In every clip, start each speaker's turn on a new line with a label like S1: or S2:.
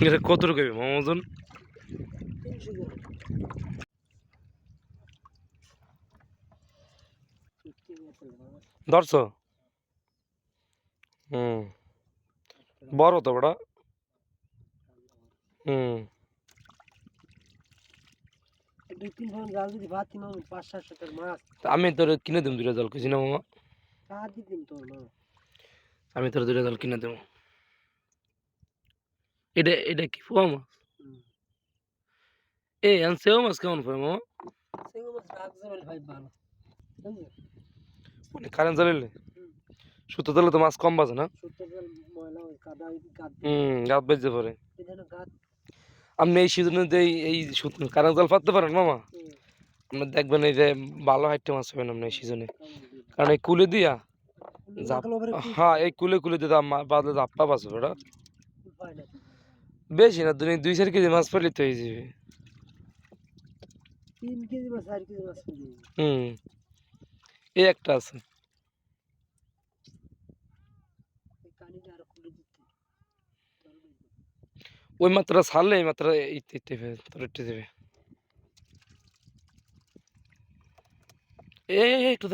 S1: এটা কত টাকা মামা ওজন? ধরছো? হুম, বড় তো বড়। হুম, আমি তোর কিনে দেবো 2টা জাল, খুশি না মামা? আমি তোর 2টা জাল কিনে দেবো। এটা এটা কি পোয়া মাছ? এই সেও মাছ কেমন পড়ে মামা? মানে কারেন্ট জ্বালাইলে সুতো দিলে তো মাছ কম বাজে না? গাত বাজতে পারে। আপনি এই সিজনে এই কারেন্ট জাল পাততে পারেন মামা? আপনি দেখবেন এই যে ভালো হাইটে মাছ পাবেন আপনি এই সিজনে। কারণ এই কুলে দিয়া হ্যাঁ, এই কুলে কুলে দিয়ে বাদলে জাপ্পা পাচ্ছে ওটা বেশি না, 2-4 কেজি মাছ পেলে তো হয়ে যাবে।
S2: 3 কেজি বা 4 কেজি মাছ।
S1: হুম, এই একটা আছে। ওই মাত্রা ছাড়লে এই মাত্রা ইতে তোর ইতে দেবে। একটু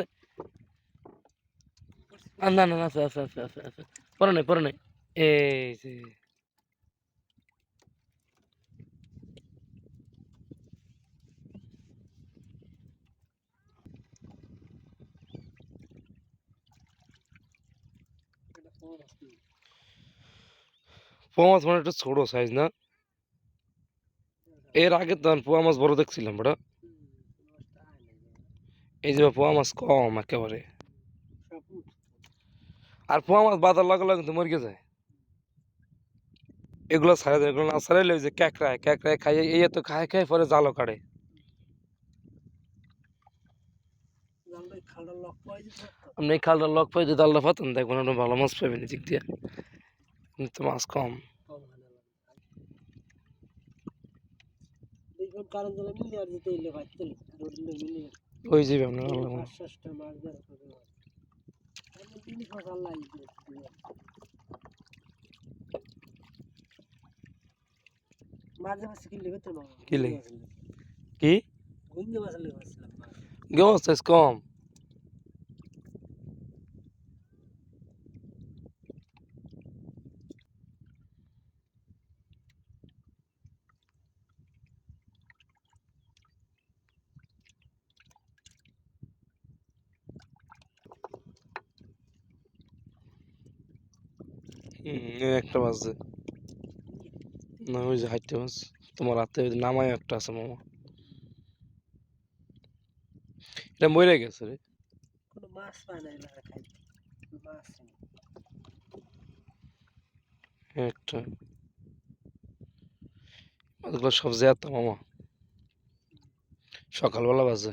S1: না না না, আছে আছে আছে আছে আছে, পরে নাই পরে নাই। এই যে পোয়া মাছ মানে একটু ছোট সাইজ না? এর আগে তো আমি পোয়া মাছ বড় দেখছিলাম বড়। এই যে পোয়া মাছ কম একেবারে। আর পোয়া মাছ বাজার লাগে লাগে কিন্তু মরে যায়। এগুলো ছাড়া যায়, এগুলো না ছাড়াইলে ওই যে ক্যাকড়ায় ক্যাকড়ায় খাই, এই তো খায় খায় পরে জালও কাটে। আপনি এই খালটা লক পাই যদি জালটা পাতেন দেখবেন আপনি ভালো মাছ পাবেন এই দিক দিয়ে, কিন্তু মাছ কম। ওই যাবে আপনার ভালো মাছ। কিলে কি গেমস সাইজ কম। এই একটা মাছ যে না, ওই যে হাইটে মাছ তোমার হাতে নামায় একটা আছে মামা, এটা মরে গেছে রে। একটা মাছগুলো সব জ্যান্ত মামা, সকালবেলা বাজে।